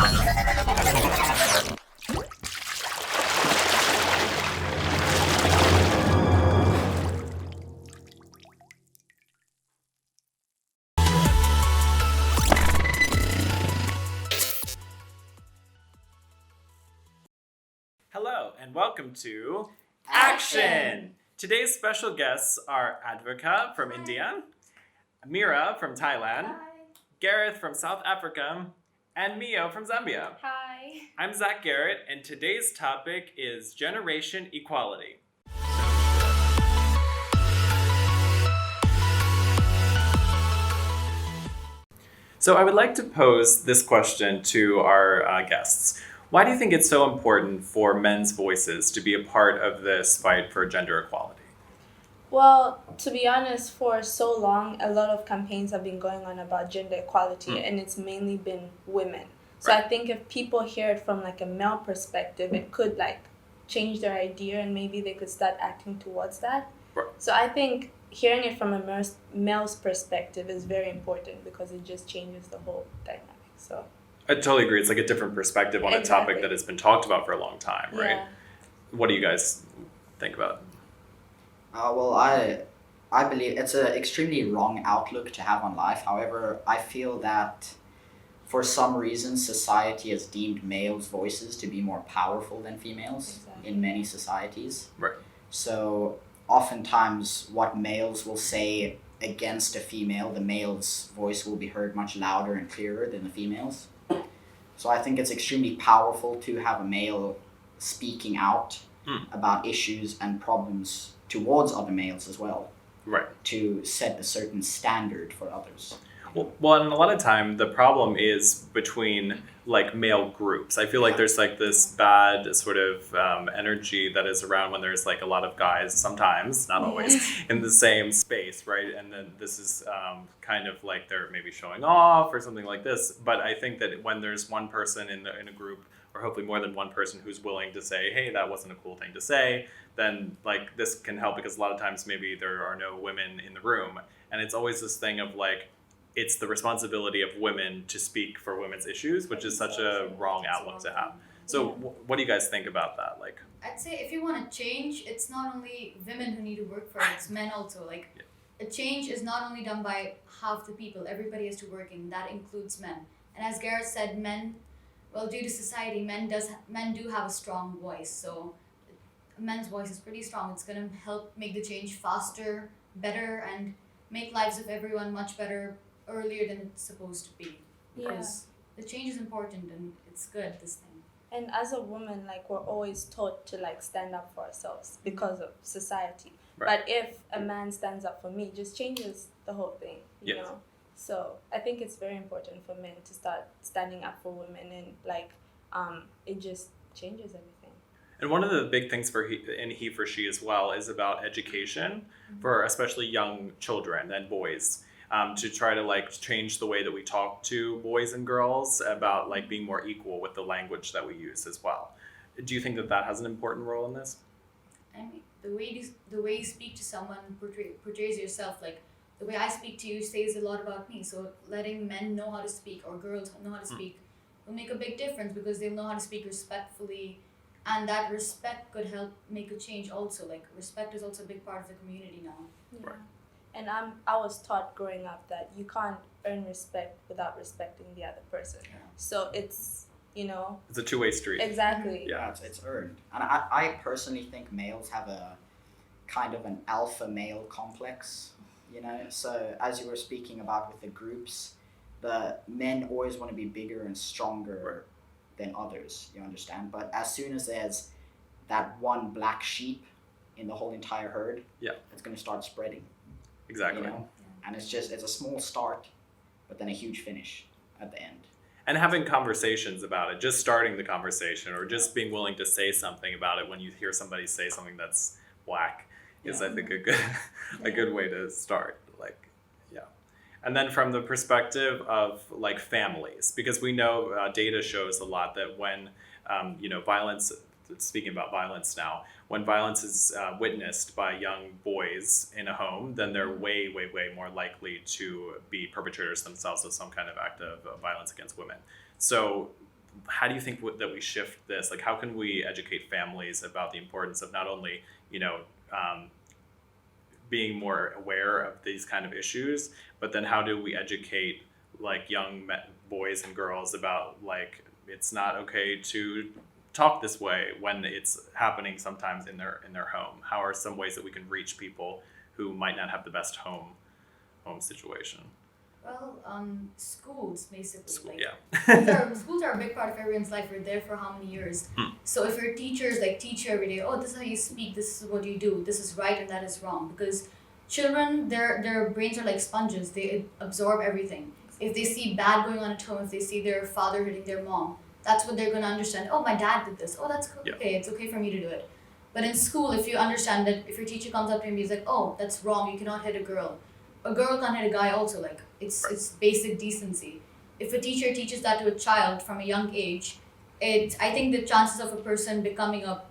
Hello and welcome to Action! Today's special guests are Advika from India, Mira from Thailand, Hi. Gareth from South Africa, and Mio from Zambia. Hi. I'm Zach Garrett, and today's topic is generation equality. So I would like to pose this question to our guests. Why do you think it's so important for men's voices to be a part of this fight for gender equality? Well, to be honest, for so long, a lot of campaigns have been going on about gender equality, and it's mainly been women. So Right. I think if people hear it from like a male perspective, it could like change their idea and maybe they could start acting towards that. Right. So I think hearing it from a male's perspective is very important because it just changes the whole dynamic. So I totally agree. It's like a different perspective on a topic that has been talked about for a long time, right? yeah. What do you guys think about it? Well, I believe it's an extremely wrong outlook to have on life. However, I feel that for some reason society has deemed males' voices to be more powerful than females in many societies. Right. So oftentimes what males will say against a female, the male's voice will be heard much louder and clearer than the female's. So I think it's extremely powerful to have a male speaking out about issues and problems towards other males as well, Right. to set a certain standard for others. Well, and a lot of time the problem is between like male groups. I feel like there's like this bad sort of energy that is around when there's like a lot of guys, sometimes, not always, in the same space, right? And then this is kind of like they're maybe showing off or something like this. But I think that when there's one person in a group, or hopefully more than one person who's willing to say, hey, that wasn't a cool thing to say, then like this can help because a lot of times maybe there are no women in the room. And it's always this thing of like, it's the responsibility of women to speak for women's issues, which is such a wrong outlook to have. So what do you guys think about that? Like, I'd say if you want to change, it's not only women who need to work for it, it's men also. Like, a change is not only done by half the people, everybody has to work in, that includes men. And as Gareth said, men, well, due to society, men do have a strong voice. So a men's voice is pretty strong. It's going to help make the change faster, better, and make lives of everyone much better earlier than it's supposed to be, because the change is important and it's good, this thing. And as a woman, like we're always taught to like stand up for ourselves because of society. Right. But if a man stands up for me, it just changes the whole thing, you know? So I think it's very important for men to start standing up for women, and like it just changes everything. and one of the big things for he for she as well is about education for especially young children and boys. To try to like change the way that we talk to boys and girls about like being more equal with the language that we use as well. Do you think that has an important role in this? I mean, the way you speak to someone portrays yourself. Like, the way I speak to you says a lot about me. So letting men know how to speak or girls know how to speak will make a big difference, because they'll know how to speak respectfully, and that respect could help make a change also. Like, respect is also a big part of the community now. Yeah. And I was taught growing up that you can't earn respect without respecting the other person. Yeah. So it's, you know... It's a two-way street. Exactly. Yeah. It's earned. And I personally think males have a kind of an alpha male complex, you know? So as you were speaking about with the groups, the men always want to be bigger and stronger than others, you understand? But as soon as there's that one black sheep in the whole entire herd, it's going to start spreading. Exactly. You know? And it's a small start, but then a huge finish at the end. And having conversations about it, just starting the conversation, or just being willing to say something about it when you hear somebody say something that's whack is, I think, a good way to start. Like, and then from the perspective of like families, because we know data shows a lot that when violence. Speaking about violence now, when violence is witnessed by young boys in a home, then they're way, way, way more likely to be perpetrators themselves of some kind of act of violence against women. So how do you think that we shift this? Like, how can we educate families about the importance of not only, being more aware of these kind of issues, but then how do we educate like young boys and girls about like it's not okay to talk this way when it's happening sometimes in their home? How are some ways that we can reach people who might not have the best home situation? Well, schools basically. Schools are a big part of everyone's life. We're there for how many years? So if your teachers like teach you every day, oh, this is how you speak, this is what you do, this is right and that is wrong. Because children, their brains are like sponges. They absorb everything. If they see bad going on at home, if they see their father hitting their mom, that's what they're going to understand. Oh, my dad did this. Oh, that's okay. It's okay for me to do it. But in school, if you understand that, if your teacher comes up to you and he's like, oh, that's wrong, you cannot hit a girl. A girl can't hit a guy also, like, it's basic decency. If a teacher teaches that to a child from a young age, I think the chances of a person becoming a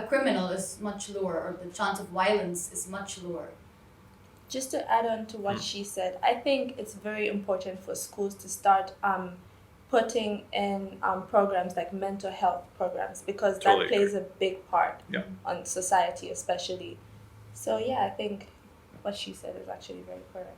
criminal is much lower, or the chance of violence is much lower. Just to add on to what she said, I think it's very important for schools to start putting in programs like mental health programs, because that plays a big part on society especially. So yeah, I think what she said is actually very correct.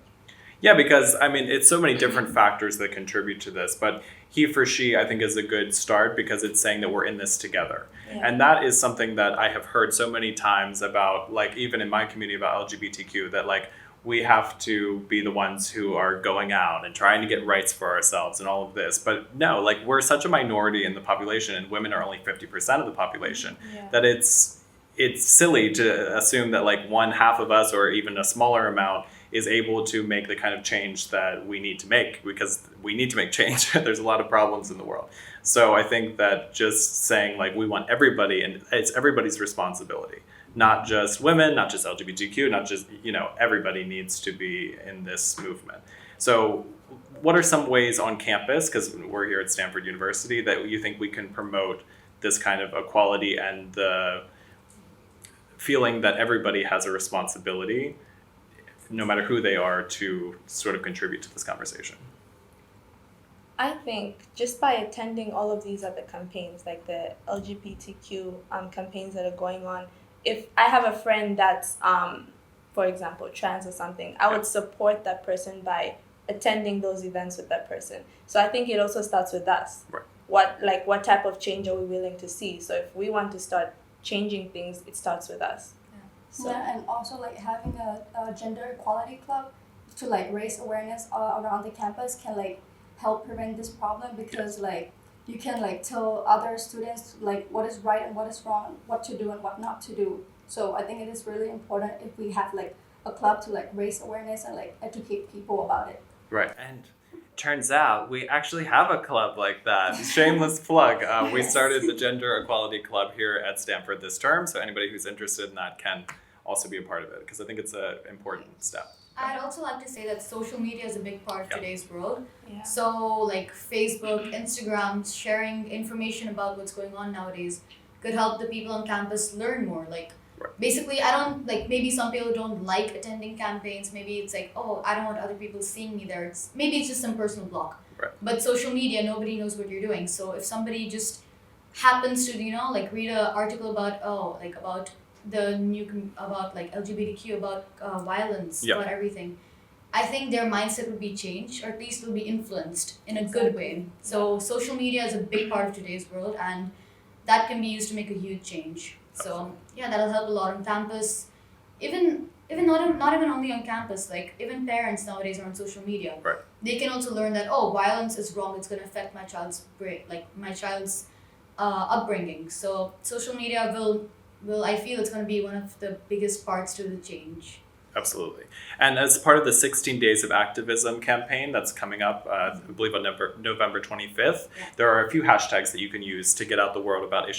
Yeah, because I mean, it's so many different factors that contribute to this, but he for she, I think, is a good start because it's saying that we're in this together. Yeah. And that is something that I have heard so many times about, like, even in my community about LGBTQ, that like, we have to be the ones who are going out and trying to get rights for ourselves and all of this. But no, like, we're such a minority in the population, and women are only 50% of the population, that it's silly to assume that like one half of us or even a smaller amount is able to make the kind of change that we need to make, because we need to make change. There's a lot of problems in the world. So I think that just saying like we want everybody, and it's everybody's responsibility, not just women, not just LGBTQ, not just, everybody needs to be in this movement. So what are some ways on campus, because we're here at Stamford University, that you think we can promote this kind of equality and the feeling that everybody has a responsibility, no matter who they are, to sort of contribute to this conversation? I think just by attending all of these other campaigns, like the LGBTQ campaigns that are going on, if I have a friend that's, for example, trans or something, I would support that person by attending those events with that person. So I think it also starts with us. Right. What type of change are we willing to see? So if we want to start changing things, it starts with us. So. Yeah, and also like having a gender equality club to like raise awareness around the campus can like help prevent this problem, because like you can like tell other students like what is right and what is wrong, what to do and what not to do. So I think it is really important if we have like a club to like raise awareness and like educate people about it. Right. And turns out we actually have a club like that. Shameless plug. We started the Gender Equality Club here at Stanford this term, so anybody who's interested in that can also be a part of it, because I think it's an important step. I'd also like to say that social media is a big part of today's world. Yeah. So like Facebook, Instagram, sharing information about what's going on nowadays could help the people on campus learn more. Like basically, I don't like, maybe some people don't like attending campaigns. Maybe it's like, oh, I don't want other people seeing me there. Maybe it's just some personal block. Right. But social media, nobody knows what you're doing. So if somebody just happens to, like read an article about, about the new, about like LGBTQ, about violence, about everything, I think their mindset would be changed, or at least will be influenced in a good way. So social media is a big part of today's world, and that can be used to make a huge change. So yeah, that'll help a lot on campus. Even not even only on campus, like even parents nowadays are on social media. Right. They can also learn that, oh, violence is wrong. It's going to affect my child's brain, like my child's upbringing. So social media will I feel it's going to be one of the biggest parts to the change. Absolutely. And as part of the 16 Days of Activism campaign that's coming up, I believe on November 25th, there are a few hashtags that you can use to get out the word about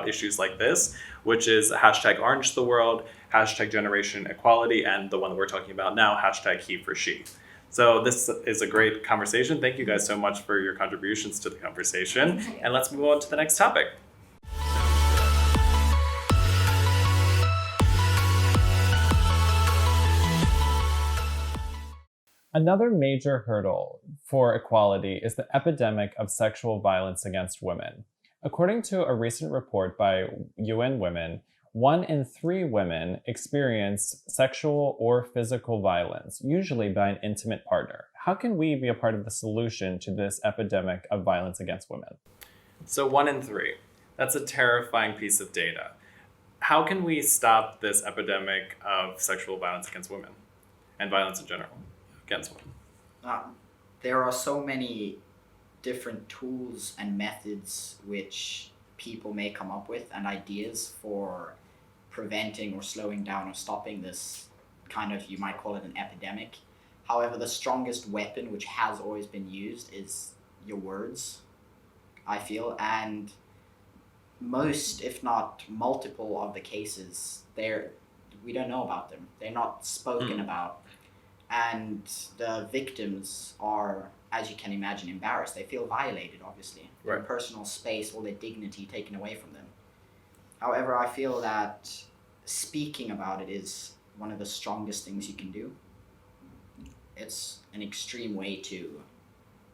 issues like this, which is hashtag Orange the World, hashtag Generation Equality, and the one that we're talking about now, hashtag He for She. So this is a great conversation. Thank you guys so much for your contributions to the conversation. And let's move on to the next topic. Another major hurdle for equality is the epidemic of sexual violence against women. According to a recent report by UN Women, 1 in 3 women experience sexual or physical violence, usually by an intimate partner. How can we be a part of the solution to this epidemic of violence against women? So 1 in 3. That's a terrifying piece of data. How can we stop this epidemic of sexual violence against women and violence in general against women? There are so many different tools and methods which people may come up with and ideas for preventing or slowing down or stopping this kind of, you might call it an epidemic. However, the strongest weapon which has always been used is your words, I feel, and most, if not multiple of the cases, we don't know about them. They're not spoken about. And the victims are, as you can imagine, embarrassed. They feel violated, obviously. Right. Their personal space or their dignity taken away from them. However, I feel that speaking about it is one of the strongest things you can do. It's an extreme way to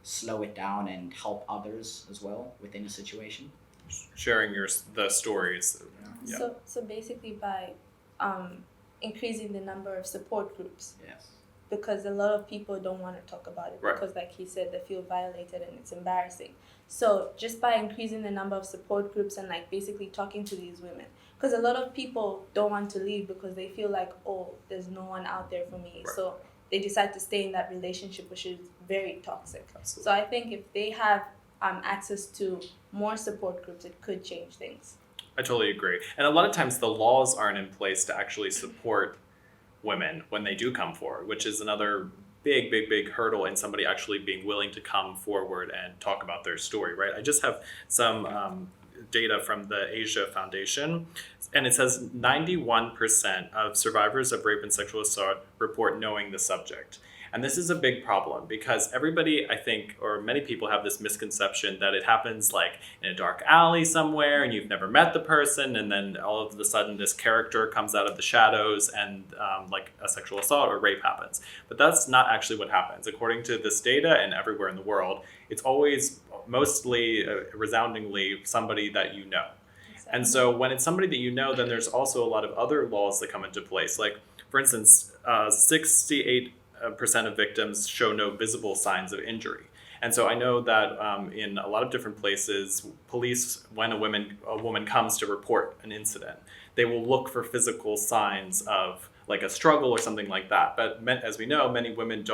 slow it down and help others as well within a situation. Sharing the stories. Yeah. So basically by increasing the number of support groups. Yes. Because a lot of people don't want to talk about it, Right. because like he said, they feel violated and it's embarrassing. So just by increasing the number of support groups and like basically talking to these women, because a lot of people don't want to leave because they feel like, oh, there's no one out there for me. Right. So they decide to stay in that relationship, which is very toxic. Absolutely. So I think if they have access to more support groups, it could change things. I totally agree. And a lot of times the laws aren't in place to actually support women when they do come forward, which is another big hurdle in somebody actually being willing to come forward and talk about their story, right? I just have some data from the Asia Foundation, and it says 91% of survivors of rape and sexual assault report knowing the subject. And this is a big problem because everybody, I think, or many people have this misconception that it happens like in a dark alley somewhere and you've never met the person, and then all of a sudden this character comes out of the shadows and like a sexual assault or rape happens. But that's not actually what happens. According to this data and everywhere in the world, it's always mostly, resoundingly, somebody that you know. And so when it's somebody that you know, then there's also a lot of other laws that come into place. Like, for instance, 68% of victims show no visible signs of injury. And so I know that in a lot of different places, police, when a woman comes to report an incident, they will look for physical signs of like a struggle or something like that. But as we know, many women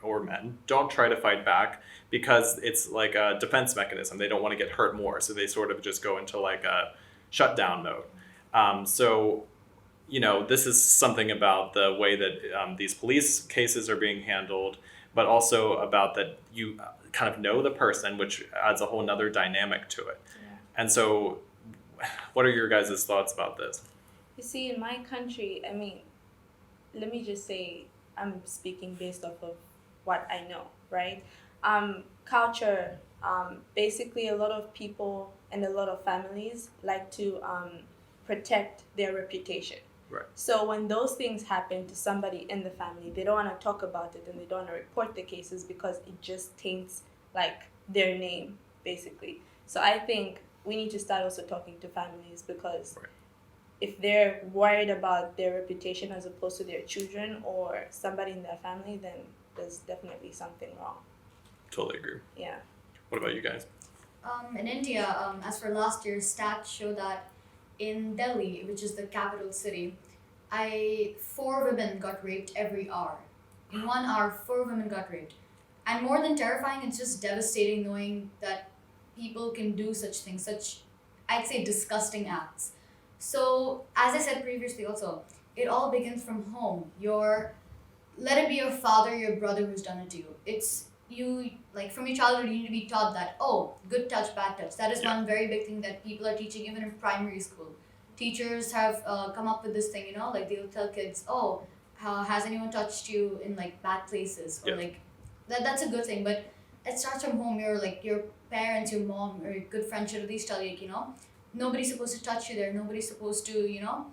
or men don't try to fight back because it's like a defense mechanism. They don't want to get hurt more. So they sort of just go into like a shutdown mode. So you know, this is something about the way that these police cases are being handled, but also about that you kind of know the person, which adds a whole nother dynamic to it. Yeah. And so what are your guys' thoughts about this? You see, in my country, I mean, let me just say, I'm speaking based off of what I know, right? Culture, basically a lot of people and a lot of families like to protect their reputation. Right. So when those things happen to somebody in the family, they don't want to talk about it and they don't want to report the cases because it just taints like their name, basically. So I think we need to start also talking to families because Right. if they're worried about their reputation as opposed to their children or somebody in their family, then there's definitely something wrong. Totally agree. Yeah. What about you guys? In India, as for last year, stats show that in Delhi, which is the capital city, 4 women got raped every hour. In 1 hour, 4 women got raped. And more than terrifying, it's just devastating knowing that people can do such things, such, I'd say, disgusting acts. So, as I said previously also, it all begins from home. Let it be your father, your brother who's done it to you. It's you, like from your childhood, you need to be taught that, oh, good touch, bad touch. That is one very big thing that people are teaching even in primary school. Teachers have come up with this thing, you know, like they'll tell kids, oh, has anyone touched you in like bad places? Or like, that's a good thing. But it starts from home. Your parents, your mom, or your good friends should at least tell you, you know, nobody's supposed to touch you there. Nobody's supposed to, you know,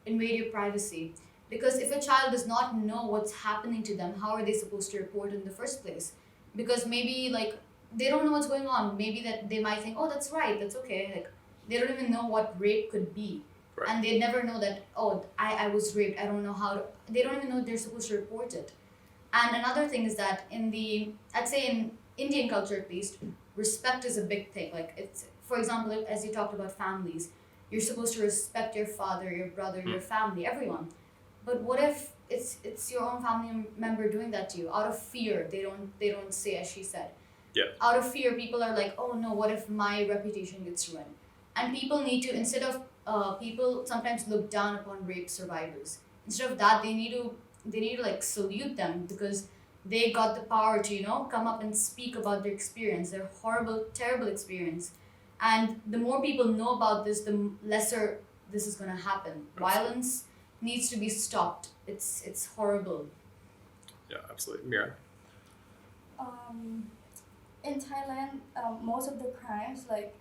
invade your privacy. Because if a child does not know what's happening to them, how are they supposed to report in the first place? Because maybe like they don't know what's going on. Maybe that they might think, oh, that's right, that's okay. Like they don't even know what rape could be. Right. And they never know that, oh, I was raped. I don't know how to, they don't even know they're supposed to report it. And another thing is that I'd say in Indian culture at least, respect is a big thing. Like it's, for example, as you talked about families, you're supposed to respect your father, your brother, your family, everyone. But what if it's your own family member doing that to you out of fear? They don't say, as she said. Yeah. Out of fear, people are like, oh no, what if my reputation gets ruined? And people need to, instead of people sometimes look down upon rape survivors. Instead of that, they need to like salute them because they got the power to, come up and speak about their experience, their horrible, terrible experience. And the more people know about this, the lesser this is going to happen. Violence needs to be stopped. It's horrible. Yeah, absolutely. Mira? In Thailand, most of the crimes, like,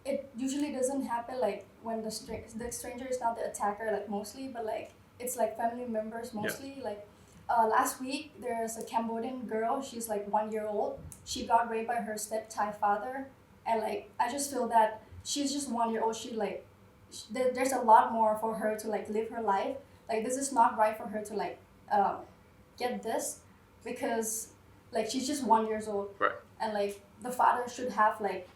it usually doesn't happen like when the stranger is not the attacker, like mostly, but like it's like family members mostly. Yeah. Like last week, there's a Cambodian girl. She's like 1 year old. She got raped by her step-Thai father, and like I just feel that she's just 1 year old. She like there's a lot more for her to like live her life. Like this is not right for her to like get this because like she's just 1 year old. Right. And like the father should have like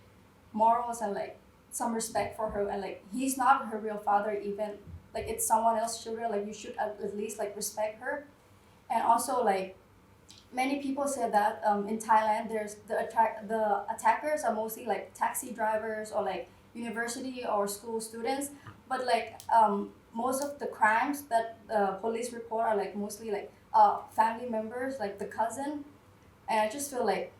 morals and like some respect for her, and like he's not her real father even, like it's someone else's children. Like you should at least like respect her. And also like many people say that in Thailand there's the attackers are mostly like taxi drivers or like university or school students, but like most of the crimes that police report are like mostly like family members, like the cousin. And I just feel like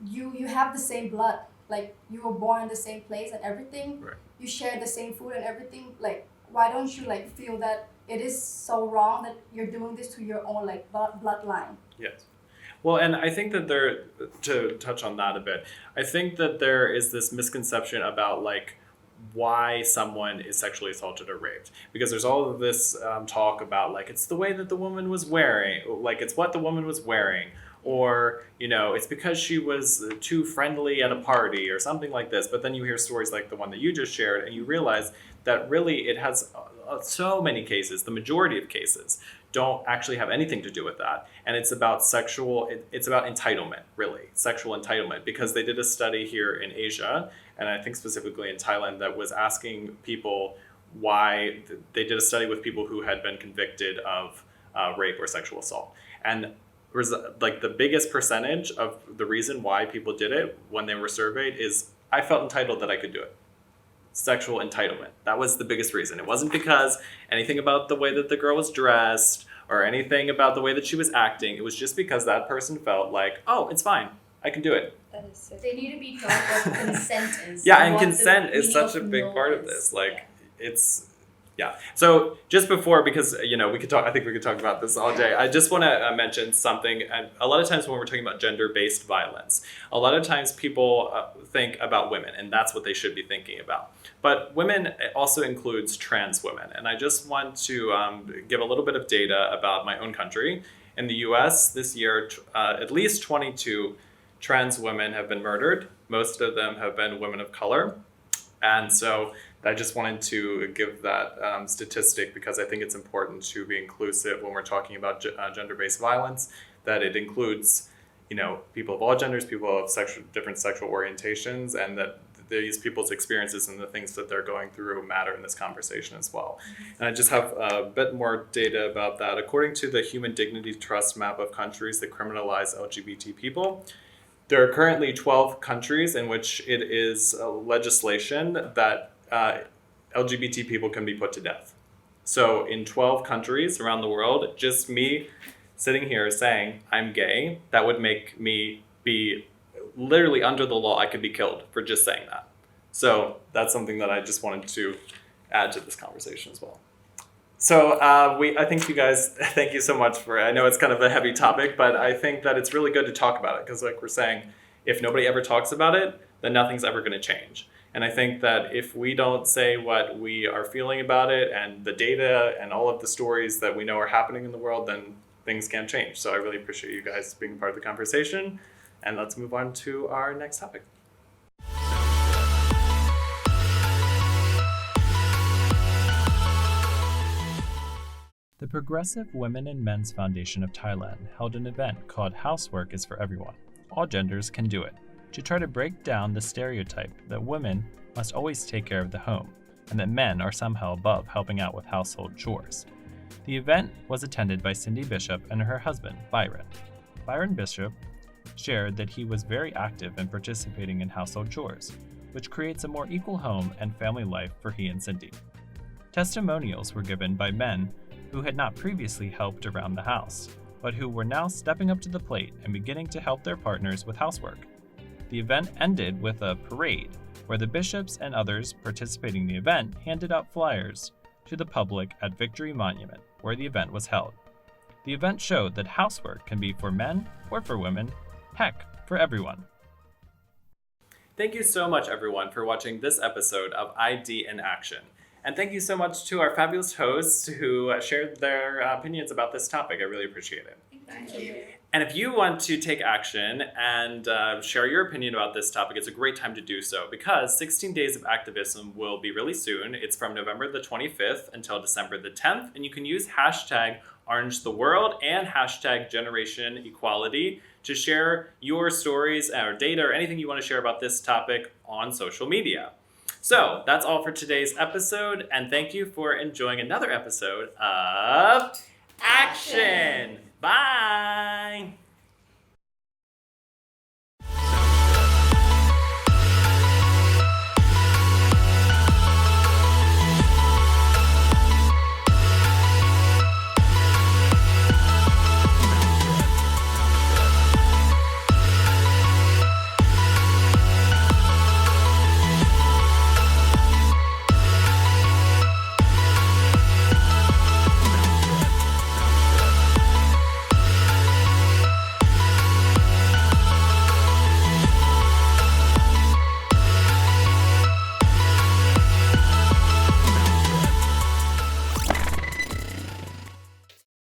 you have the same blood, like you were born in the same place and everything. Right. You share the same food and everything. Like why don't you like feel that it is so wrong that you're doing this to your own like bloodline? Yes. Well, and I think that to touch on that a bit, I think that there is this misconception about like why someone is sexually assaulted or raped, because there's all of this talk about like it's the way that the woman was wearing, like it's what the woman was wearing, or it's because she was too friendly at a party or something like this. But then you hear stories like the one that you just shared and you realize that really it has so many cases, the majority of cases don't actually have anything to do with that, and it's about it's about entitlement, really, sexual entitlement, because they did a study here in Asia, and I think specifically in Thailand, that was asking people why. They did a study with people who had been convicted of rape or sexual assault, and like the biggest percentage of the reason why people did it when they were surveyed is I felt entitled that I could do it. Sexual entitlement. That was the biggest reason. It wasn't because anything about the way that the girl was dressed or anything about the way that she was acting. It was just because that person felt like, oh, it's fine, I can do it. That is sick. They need to be taught what consent is. Yeah, and consent is such a big part of this. Like, it's. Yeah. So just before, because we could talk. I think we could talk about this all day. I just want to mention something. And a lot of times when we're talking about gender-based violence, a lot of times people think about women, and that's what they should be thinking about. But women also includes trans women, and I just want to give a little bit of data about my own country. In the U.S. this year, at least 22 trans women have been murdered. Most of them have been women of color, and so. I just wanted to give that statistic because I think it's important to be inclusive when we're talking about gender-based violence, that it includes, people of all genders, people of different sexual orientations, and that these people's experiences and the things that they're going through matter in this conversation as well. And I just have a bit more data about that. According to the Human Dignity Trust map of countries that criminalize LGBT people, there are currently 12 countries in which it is legislation that LGBT people can be put to death. So in 12 countries around the world, just me sitting here saying I'm gay, that would make me be literally under the law. I could be killed for just saying that. So that's something that I just wanted to add to this conversation as well. So I think you guys, thank you so much I know it's kind of a heavy topic, but I think that it's really good to talk about it because like we're saying, if nobody ever talks about it, then nothing's ever going to change. And I think that if we don't say what we are feeling about it and the data and all of the stories that we know are happening in the world, then things can't change. So I really appreciate you guys being part of the conversation. And let's move on to our next topic. The Progressive Women and Men's Foundation of Thailand held an event called Housework is for Everyone. All genders can do it, to try to break down the stereotype that women must always take care of the home and that men are somehow above helping out with household chores. The event was attended by Cindy Bishop and her husband, Byron. Byron Bishop shared that he was very active in participating in household chores, which creates a more equal home and family life for he and Cindy. Testimonials were given by men who had not previously helped around the house, but who were now stepping up to the plate and beginning to help their partners with housework. The event ended with a parade where the bishops and others participating in the event handed out flyers to the public at Victory Monument, where the event was held. The event showed that housework can be for men or for women, heck, for everyone. Thank you so much, everyone, for watching this episode of ID in Action. And thank you so much to our fabulous hosts who shared their opinions about this topic. I really appreciate it. Thank you. And if you want to take action and share your opinion about this topic, it's a great time to do so because 16 Days of Activism will be really soon. It's from November the 25th until December the 10th. And you can use hashtag Orange the World and hashtag Generation Equality to share your stories or data or anything you want to share about this topic on social media. So that's all for today's episode. And thank you for enjoying another episode of Action. Bye.